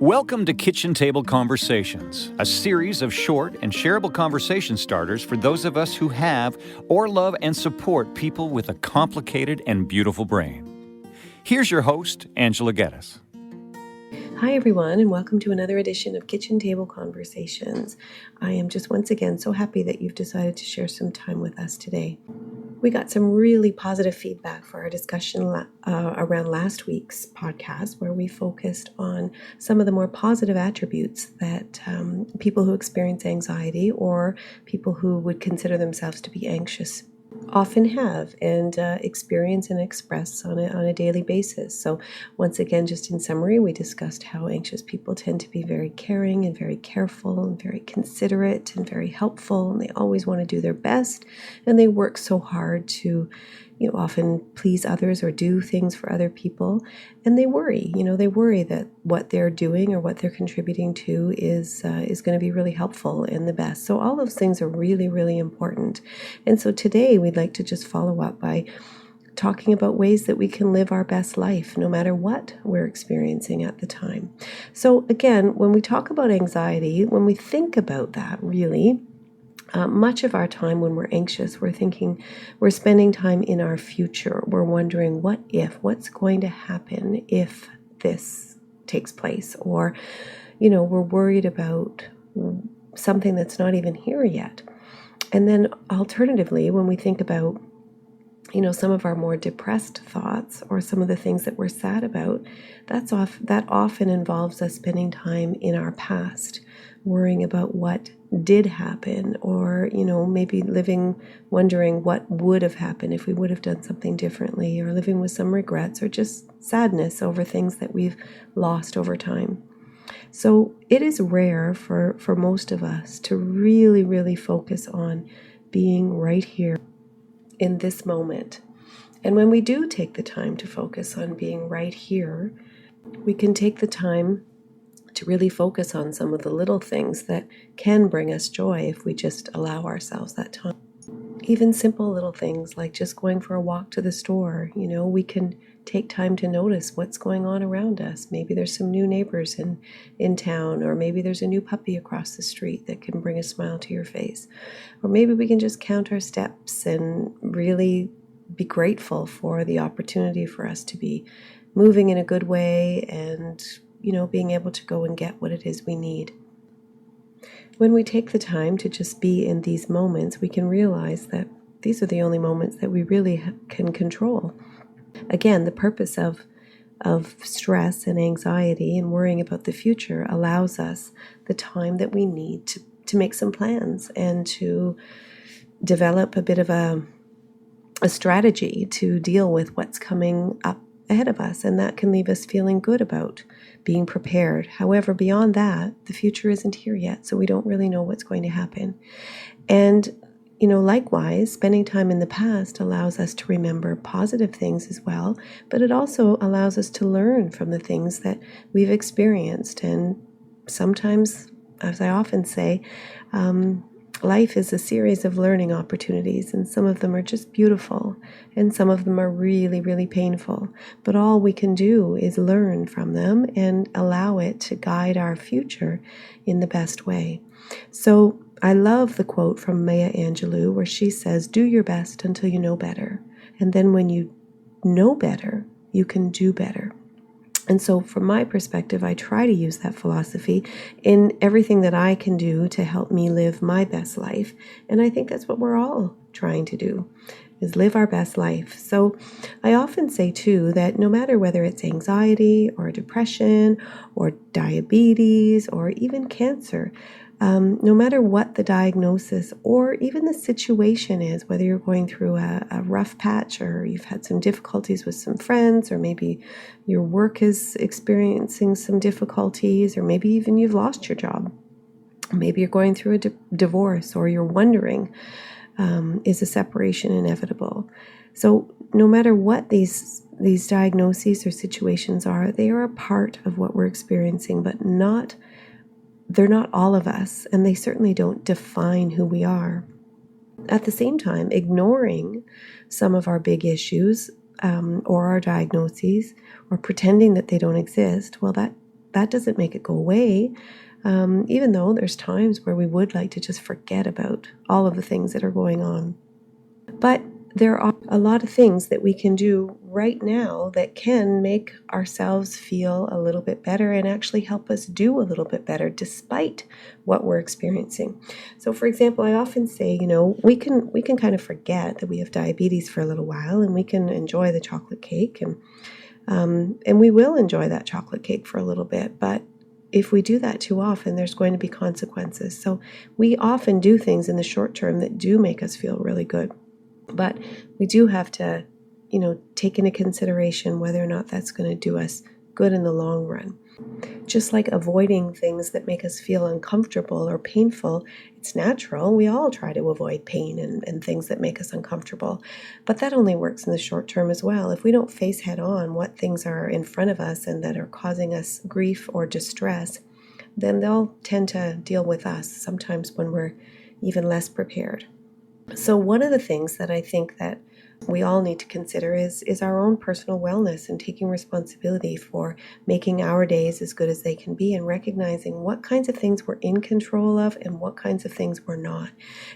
Welcome to Kitchen Table Conversations, a series of short and shareable conversation starters for those of us who have or love and support people with a complicated and beautiful brain. Here's your host, Angela Geddes. Hi everyone, and welcome to another edition of Kitchen Table Conversations. I am just once again so happy that you've decided to share some time with us today. We got some really positive feedback for our discussion around last week's podcast, where we focused on some of the more positive attributes that people who experience anxiety or people who would consider themselves to be anxious often have and experience and express on a daily basis. So once again, just in summary, we discussed how anxious people tend to be very caring and very careful and very considerate and very helpful, and they always want to do their best, and they work so hard to often please others or do things for other people, and they worry that what they're doing or what they're contributing to is going to be really helpful and the best. So all those things are really, really important. And so today we'd like to just follow up by talking about ways that we can live our best life no matter what we're experiencing at the time. So again, when we talk about anxiety, when we think about that, really, much of our time when we're anxious, we're spending time in our future. We're wondering what's going to happen if this takes place, or, we're worried about something that's not even here yet. And then alternatively, when we think about, some of our more depressed thoughts or some of the things that we're sad about, that often involves us spending time in our past, worrying about what did happen, or maybe wondering what would have happened if we would have done something differently, or living with some regrets or just sadness over things that we've lost over time. So it is rare for most of us to really, really focus on being right here in this moment. And when we do take the time to focus on being right here, we can take the time to really focus on some of the little things that can bring us joy if we just allow ourselves that time. Even simple little things like just going for a walk to the store. We can take time to notice what's going on around us. Maybe there's some new neighbors in town, or maybe there's a new puppy across the street that can bring a smile to your face. Or maybe we can just count our steps and really be grateful for the opportunity for us to be moving in a good way and being able to go and get what it is we need. When we take the time to just be in these moments, we can realize that these are the only moments that we really can control. Again, the purpose of stress and anxiety and worrying about the future allows us the time that we need to make some plans and to develop a bit of a strategy to deal with what's coming up ahead of us, and that can leave us feeling good about being prepared. However, beyond that, the future isn't here yet, so we don't really know what's going to happen. And likewise, spending time in the past allows us to remember positive things as well, but it also allows us to learn from the things that we've experienced. And sometimes, as I often say, life is a series of learning opportunities, and some of them are just beautiful, and some of them are really, really painful. But all we can do is learn from them and allow it to guide our future in the best way. So I love the quote from Maya Angelou where she says, "Do your best until you know better. And then when you know better, you can do better." And so from my perspective, I try to use that philosophy in everything that I can do to help me live my best life. And I think that's what we're all trying to do, is live our best life. So I often say too that no matter whether it's anxiety or depression or diabetes or even cancer, no matter what the diagnosis or even the situation is, whether you're going through a rough patch or you've had some difficulties with some friends, or maybe your work is experiencing some difficulties, or maybe even you've lost your job. Maybe you're going through a divorce, or you're wondering, is a separation inevitable? So no matter what these diagnoses or situations are, they are a part of what we're experiencing, but they're not all of us, and they certainly don't define who we are. At the same time, ignoring some of our big issues or our diagnoses, or pretending that they don't exist, well, that that doesn't make it go away. Even though there's times where we would like to just forget about all of the things that are going on. But there are a lot of things that we can do right now that can make ourselves feel a little bit better and actually help us do a little bit better despite what we're experiencing. So for example, I often say, we can kind of forget that we have diabetes for a little while, and we can enjoy the chocolate cake, and we will enjoy that chocolate cake for a little bit, but if we do that too often, there's going to be consequences. So we often do things in the short term that do make us feel really good. But we do have to, take into consideration whether or not that's going to do us good in the long run. Just like avoiding things that make us feel uncomfortable or painful, it's natural. We all try to avoid pain and things that make us uncomfortable. But that only works in the short term as well. If we don't face head on what things are in front of us and that are causing us grief or distress, then they'll tend to deal with us sometimes when we're even less prepared. So one of the things that I think that we all need to consider is our own personal wellness and taking responsibility for making our days as good as they can be, and recognizing what kinds of things we're in control of and what kinds of things we're not,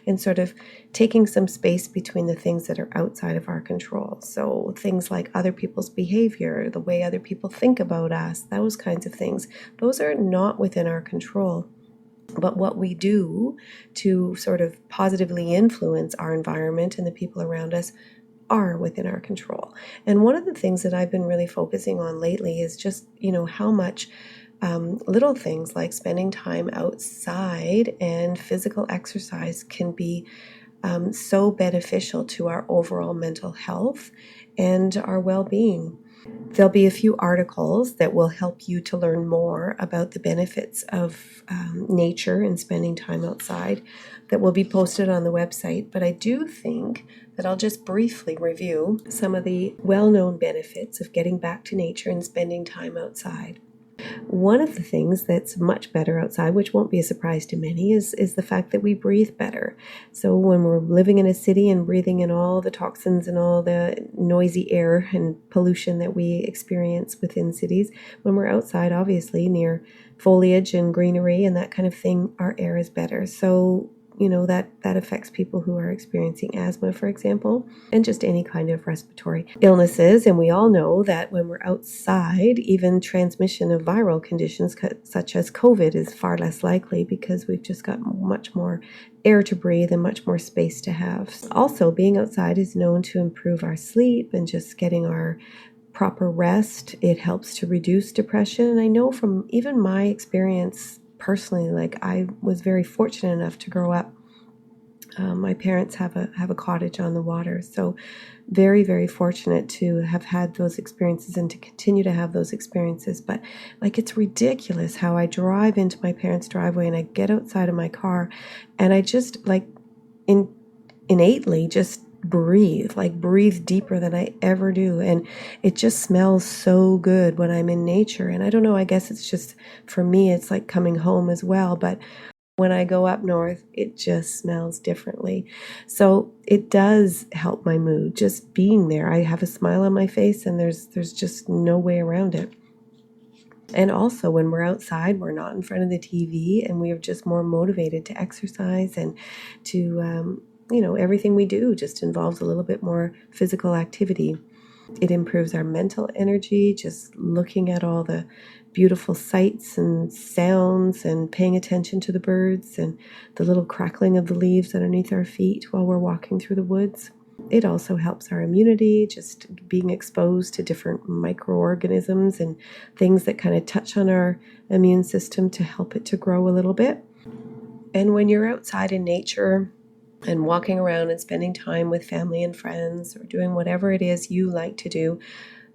and sort of taking some space between the things that are outside of our control. So things like other people's behavior, the way other people think about us, those kinds of things, those are not within our control. But what we do to sort of positively influence our environment and the people around us are within our control. And one of the things that I've been really focusing on lately is just, how much little things like spending time outside and physical exercise can be so beneficial to our overall mental health and our well-being. There'll be a few articles that will help you to learn more about the benefits of nature and spending time outside that will be posted on the website. But I do think that I'll just briefly review some of the well-known benefits of getting back to nature and spending time outside. One of the things that's much better outside, which won't be a surprise to many, is the fact that we breathe better. So when we're living in a city and breathing in all the toxins and all the noisy air and pollution that we experience within cities, when we're outside, obviously, near foliage and greenery and that kind of thing, our air is better. So that affects people who are experiencing asthma, for example, and just any kind of respiratory illnesses. And we all know that when we're outside, even transmission of viral conditions such as COVID is far less likely because we've just got much more air to breathe and much more space to have. Also, being outside is known to improve our sleep and just getting our proper rest. It helps to reduce depression. And I know from even my experience personally, like I was very fortunate enough to grow up. My parents have a cottage on the water, so very, very fortunate to have had those experiences and to continue to have those experiences. But it's ridiculous how I drive into my parents' driveway and I get outside of my car and I just innately just breathe deeper than I ever do. And it just smells so good when I'm in nature. And I don't know, I guess it's just, for me, it's like coming home as well. But when I go up north, it just smells differently. So it does help my mood, just being there. I have a smile on my face and there's just no way around it. And also when we're outside, we're not in front of the TV and we're just more motivated to exercise and to, everything we do just involves a little bit more physical activity. It improves our mental energy, just looking at all the beautiful sights and sounds and paying attention to the birds and the little crackling of the leaves underneath our feet while we're walking through the woods. It also helps our immunity, just being exposed to different microorganisms and things that kind of touch on our immune system to help it to grow a little bit. And when you're outside in nature and walking around and spending time with family and friends or doing whatever it is you like to do,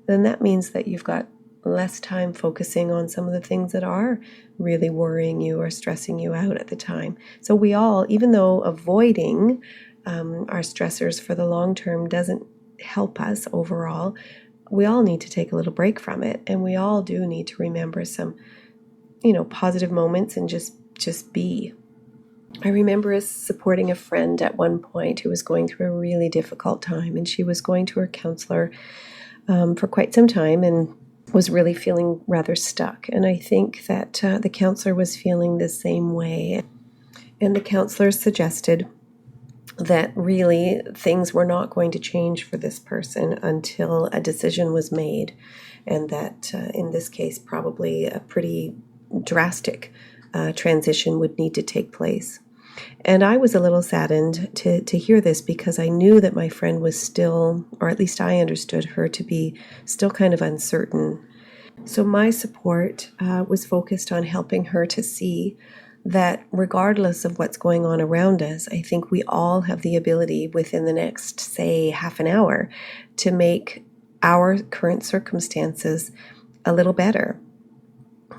then that means that you've got less time focusing on some of the things that are really worrying you or stressing you out at the time. So we all, even though avoiding our stressors for the long term doesn't help us overall, we all need to take a little break from it. And we all do need to remember some, positive moments and just be. I remember supporting a friend at one point who was going through a really difficult time, and she was going to her counselor for quite some time, and was really feeling rather stuck. And I think that the counselor was feeling the same way. And the counselor suggested that really things were not going to change for this person until a decision was made, and that in this case, probably a pretty drastic transition would need to take place. And I was a little saddened to hear this, because I knew that my friend was still, or at least I understood her to be still kind of uncertain. So my support was focused on helping her to see that regardless of what's going on around us, I think we all have the ability within the next, say, half an hour to make our current circumstances a little better.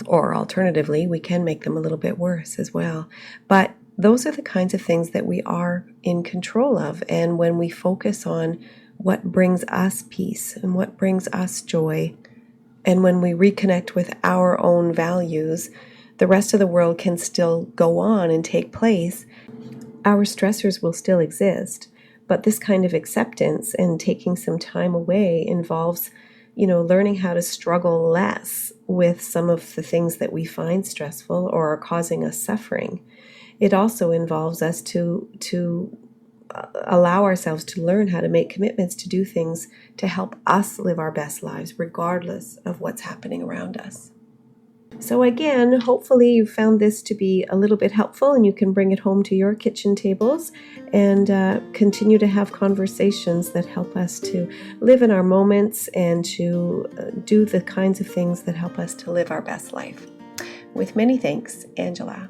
Or alternatively, we can make them a little bit worse as well. But those are the kinds of things that we are in control of. And when we focus on what brings us peace and what brings us joy, and when we reconnect with our own values, the rest of the world can still go on and take place. Our stressors will still exist, but this kind of acceptance and taking some time away involves, learning how to struggle less with some of the things that we find stressful or are causing us suffering. It also involves us to allow ourselves to learn how to make commitments to do things to help us live our best lives, regardless of what's happening around us. So again, hopefully you found this to be a little bit helpful, and you can bring it home to your kitchen tables and continue to have conversations that help us to live in our moments and to do the kinds of things that help us to live our best life. With many thanks, Angela.